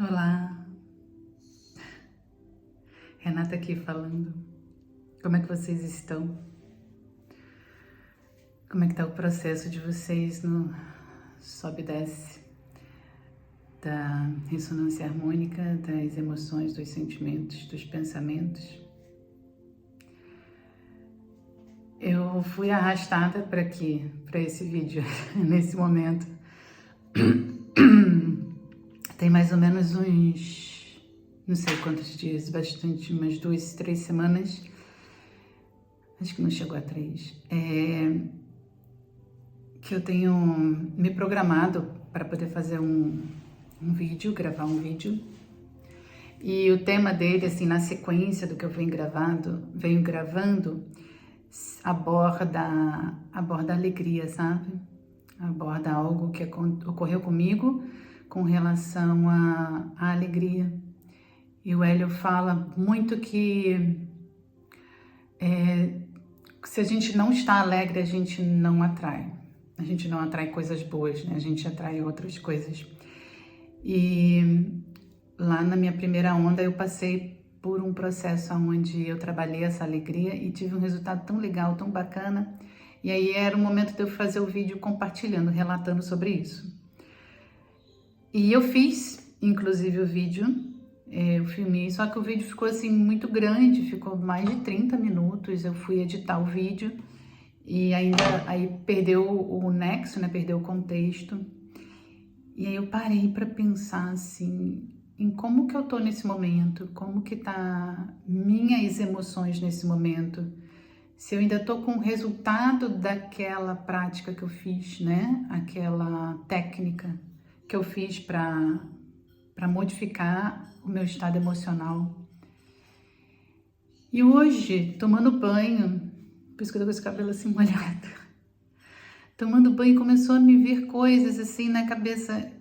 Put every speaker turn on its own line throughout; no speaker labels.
Olá, Renata aqui falando. Como é que vocês estão? Como é que tá o processo de vocês no sobe e desce da ressonância harmônica, das emoções, dos sentimentos, dos pensamentos? Eu fui arrastada para aqui, para esse vídeo, nesse momento. Tem mais ou menos uns, não sei quantos dias, bastante, umas 2, 3 semanas. Acho que não chegou a 3. Que eu tenho me programado para poder fazer um vídeo, gravar um vídeo. E o tema dele, assim, na sequência do que eu venho gravando, aborda a alegria, sabe? Aborda algo que ocorreu comigo com relação à alegria. E o Hélio fala muito que se a gente não está alegre, a gente não atrai. A gente não atrai coisas boas, né? A gente atrai outras coisas. E lá na minha primeira onda eu passei por um processo onde eu trabalhei essa alegria e tive um resultado tão legal, tão bacana. E aí era o momento de eu fazer o vídeo compartilhando, relatando sobre isso. E eu fiz, inclusive, o vídeo, eu filmei, só que o vídeo ficou assim muito grande, ficou mais de 30 minutos, eu fui editar o vídeo e ainda aí perdeu o nexo, né, perdeu o contexto. E aí eu parei para pensar assim, em como que eu tô nesse momento, como que tá minhas emoções nesse momento, se eu ainda tô com o resultado daquela prática que eu fiz, né, aquela técnica que eu fiz para modificar o meu estado emocional. E hoje, tomando banho, por isso que eu tô com esse cabelo assim molhado, tomando banho, começou a me vir coisas assim na cabeça,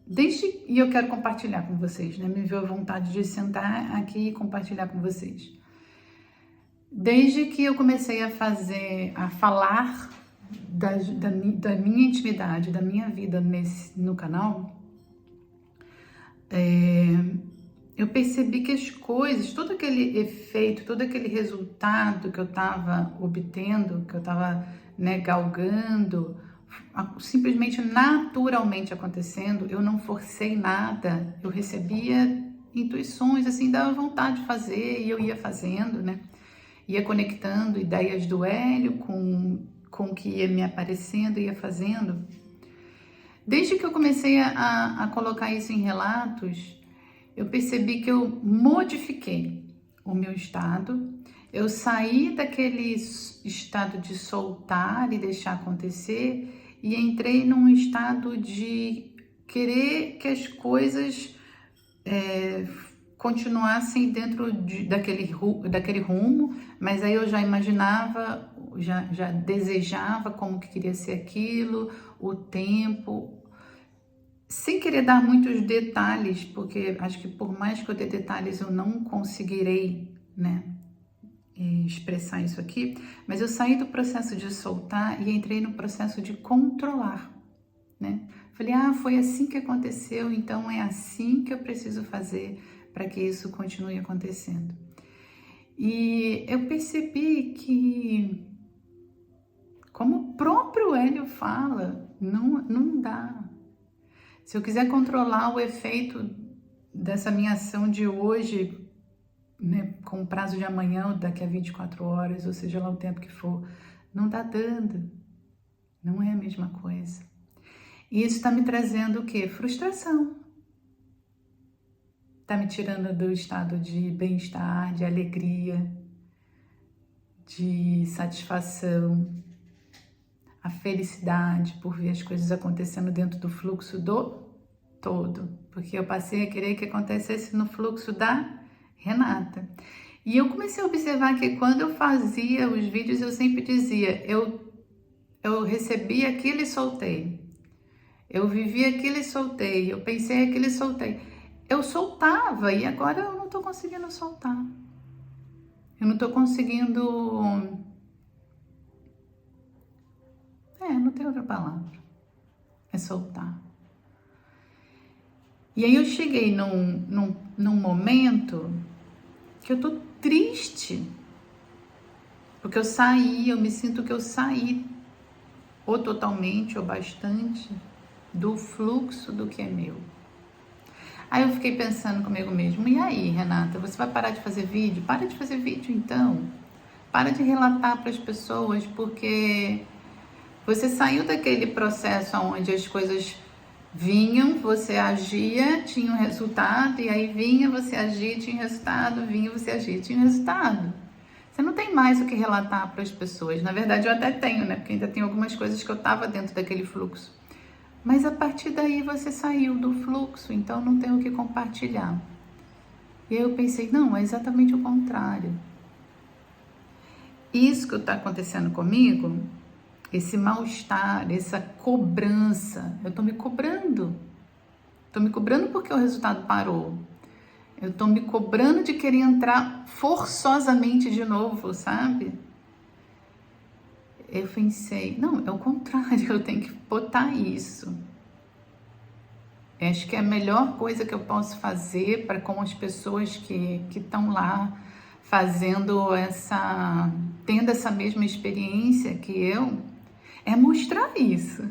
e eu quero compartilhar com vocês, né? Me veio a vontade de sentar aqui e compartilhar com vocês. Desde que eu comecei a falar da minha intimidade, da minha vida no canal, eu percebi que as coisas, todo aquele efeito, todo aquele resultado que eu estava obtendo, que eu estava, né, galgando, simplesmente naturalmente acontecendo, eu não forcei nada, eu recebia intuições, assim, dava vontade de fazer e eu ia fazendo, né? Ia conectando ideias do Hélio com o que ia me aparecendo, ia fazendo. Desde que eu comecei a colocar isso em relatos, eu percebi que eu modifiquei o meu estado, eu saí daquele estado de soltar e deixar acontecer e entrei num estado de querer que as coisas continuassem dentro daquele rumo, mas aí eu já imaginava, já desejava como que queria ser aquilo, o tempo, sem querer dar muitos detalhes, porque acho que por mais que eu dê detalhes eu não conseguirei, né, expressar isso aqui, mas eu saí do processo de soltar e entrei no processo de controlar, né? Falei, foi assim que aconteceu, então é assim que eu preciso fazer para que isso continue acontecendo. E eu percebi que, como o próprio Hélio fala, não dá. Se eu quiser controlar o efeito dessa minha ação de hoje, né, com o prazo de amanhã ou daqui a 24 horas, ou seja lá o tempo que for, não tá dando. Não é a mesma coisa. E isso está me trazendo o quê? Frustração. Está me tirando do estado de bem-estar, de alegria, de satisfação, a felicidade por ver as coisas acontecendo dentro do fluxo do todo. Porque eu passei a querer que acontecesse no fluxo da Renata. E eu comecei a observar que quando eu fazia os vídeos, eu sempre dizia, eu recebi aquilo e soltei. Eu vivi aquilo e soltei. Eu pensei aquilo e soltei. Eu soltava e agora eu não tô conseguindo soltar. Eu não tô conseguindo... não tem outra palavra. É soltar. E aí eu cheguei num momento que eu tô triste, porque eu me sinto que eu saí ou totalmente ou bastante do fluxo do que é meu. Aí eu fiquei pensando comigo mesmo, e aí, Renata, você vai parar de fazer vídeo? Para de fazer vídeo então. Para de relatar para as pessoas, porque você saiu daquele processo onde as coisas vinham, você agia, tinha um resultado, e aí vinha, você agia, tinha um resultado, vinha, você agia, tinha um resultado. Você não tem mais o que relatar para as pessoas. Na verdade, eu até tenho, né? Porque ainda tem algumas coisas que eu estava dentro daquele fluxo. Mas a partir daí você saiu do fluxo, então não tem o que compartilhar. E aí eu pensei, não, é exatamente o contrário. Isso que está acontecendo comigo, esse mal-estar, essa cobrança, eu tô me cobrando. Tô me cobrando porque o resultado parou. Eu tô me cobrando de querer entrar forçosamente de novo, sabe? Eu pensei, não, é o contrário, eu tenho que botar isso. Eu acho que é a melhor coisa que eu posso fazer para com as pessoas que estão lá tendo essa mesma experiência que eu, é mostrar isso.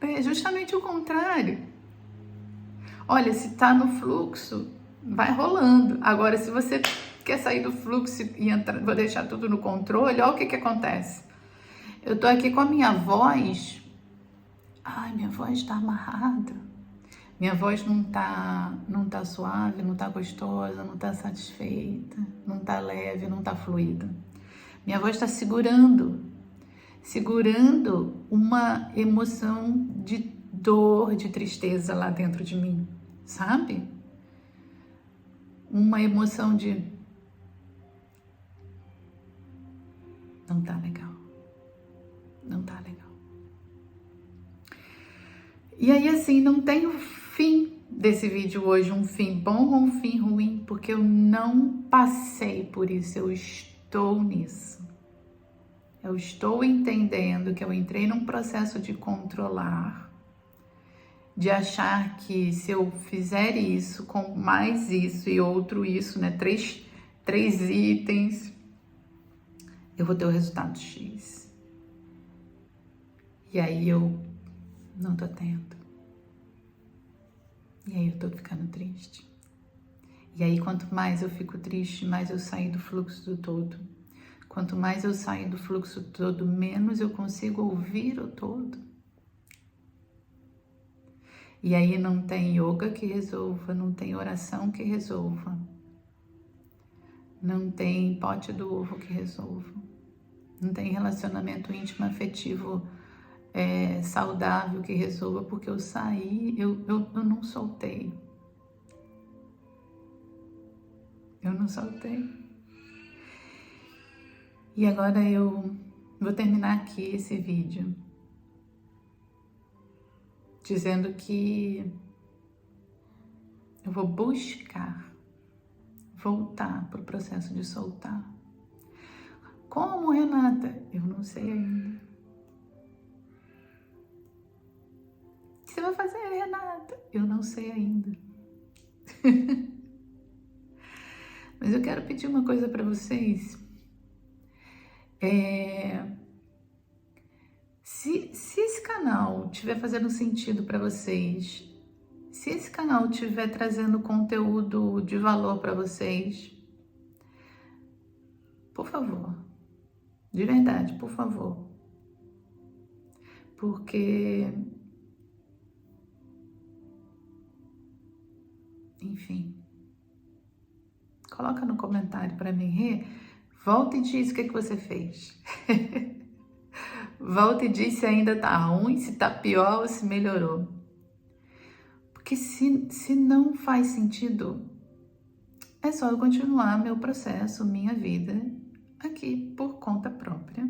É justamente o contrário. Olha, se tá no fluxo, vai rolando. Agora, se você quer sair do fluxo e vou deixar tudo no controle, olha o que acontece. Eu tô aqui com a minha voz. Ai, minha voz tá amarrada. Minha voz não tá suave, não tá gostosa, não tá satisfeita, não tá leve, não tá fluida. Minha voz tá segurando uma emoção de dor, de tristeza lá dentro de mim, sabe? Uma emoção de não tá legal, não tá legal. E aí assim, não tem o fim desse vídeo hoje, um fim bom ou um fim ruim, porque eu não passei por isso, eu estou nisso. Eu estou entendendo que eu entrei num processo de controlar, de achar que se eu fizer isso, com mais isso e outro isso, né, três itens, eu vou ter o resultado X. E aí eu não tô tendo. E aí eu tô ficando triste. E aí quanto mais eu fico triste, mais eu saio do fluxo do todo. Quanto mais eu saio do fluxo todo, menos eu consigo ouvir o todo. E aí não tem yoga que resolva, não tem oração que resolva. Não tem pote do ovo que resolva. Não tem relacionamento íntimo afetivo saudável que resolva, porque eu saí, eu não soltei. Eu não soltei. E agora eu vou terminar aqui esse vídeo dizendo que eu vou buscar voltar para o processo de soltar. Como, Renata? Eu não sei ainda. O que você vai fazer, Renata? Eu não sei ainda. Mas eu quero pedir uma coisa para vocês. Se esse canal estiver fazendo sentido para vocês, se esse canal estiver trazendo conteúdo de valor para vocês, por favor, de verdade, por favor, porque, enfim, coloca no comentário para mim, volta e diz o que você fez. Volta e diz se ainda tá ruim, se tá pior ou se melhorou. Porque se não faz sentido, é só eu continuar meu processo, minha vida, aqui por conta própria.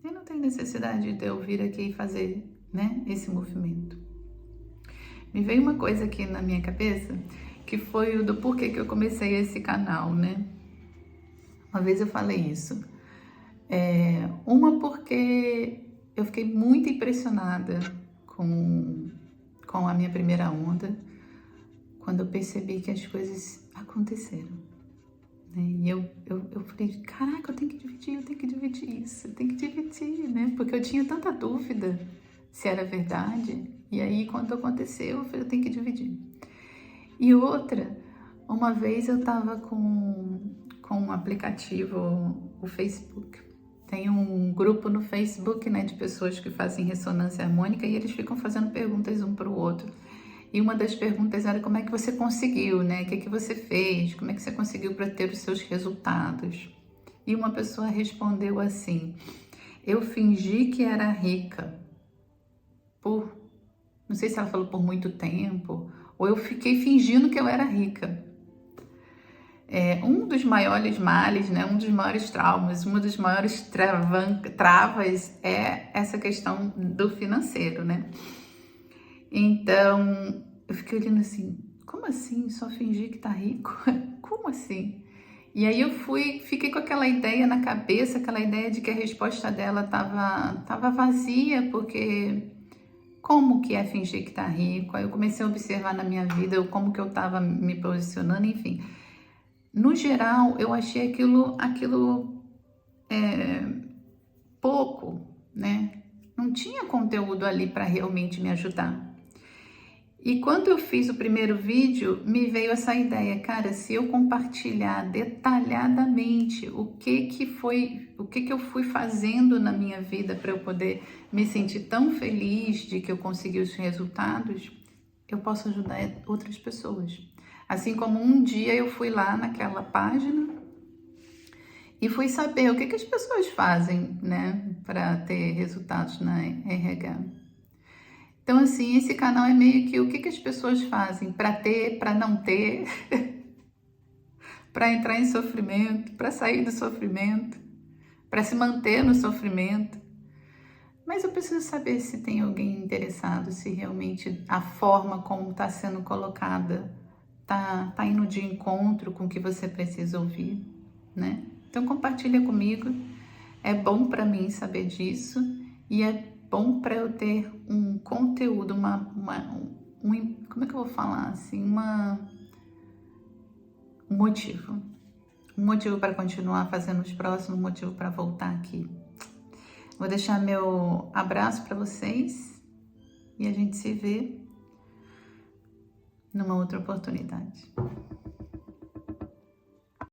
E não tem necessidade de eu vir aqui e fazer, né, esse movimento. Me veio uma coisa aqui na minha cabeça, que foi o do porquê que eu comecei esse canal, né? Uma vez eu falei isso. Uma porque eu fiquei muito impressionada com a minha primeira onda, quando eu percebi que as coisas aconteceram, né? E eu falei, caraca, eu tenho que dividir isso, eu tenho que dividir, né? Porque eu tinha tanta dúvida se era verdade. E aí, quando aconteceu, eu falei, eu tenho que dividir. E outra, uma vez eu tava com um aplicativo, o Facebook. Tem um grupo no Facebook, né, de pessoas que fazem ressonância harmônica e eles ficam fazendo perguntas um para o outro. E uma das perguntas era como é que você conseguiu, né? O que você fez? Como é que você conseguiu para ter os seus resultados? E uma pessoa respondeu assim: eu fingi que era rica não sei se ela falou por muito tempo, ou eu fiquei fingindo que eu era rica. Um dos maiores males, né? Um dos maiores traumas, uma das maiores travas é essa questão do financeiro, né? Então, eu fiquei olhando assim, como assim? Só fingir que tá rico? Como assim? E aí eu fiquei com aquela ideia na cabeça, aquela ideia de que a resposta dela tava vazia, porque como que é fingir que tá rico? Aí eu comecei a observar na minha vida como que eu tava me posicionando, enfim. No geral, eu achei aquilo pouco, né? Não tinha conteúdo ali para realmente me ajudar. E quando eu fiz o primeiro vídeo, me veio essa ideia, cara, se eu compartilhar detalhadamente o que eu fui fazendo na minha vida para eu poder me sentir tão feliz de que eu consegui os resultados, eu posso ajudar outras pessoas. Assim como um dia eu fui lá naquela página e fui saber o que as pessoas fazem, né, para ter resultados na RH. Então, assim, esse canal é meio que o que as pessoas fazem para ter, para não ter, para entrar em sofrimento, para sair do sofrimento, para se manter no sofrimento. Mas eu preciso saber se tem alguém interessado, se realmente a forma como está sendo colocada tá indo de encontro com o que você precisa ouvir, né? Então compartilha comigo, é bom para mim saber disso e é bom para eu ter um conteúdo, como é que eu vou falar assim, um motivo para continuar fazendo os próximos, um motivo para voltar aqui. Vou deixar meu abraço para vocês e a gente se vê numa outra oportunidade.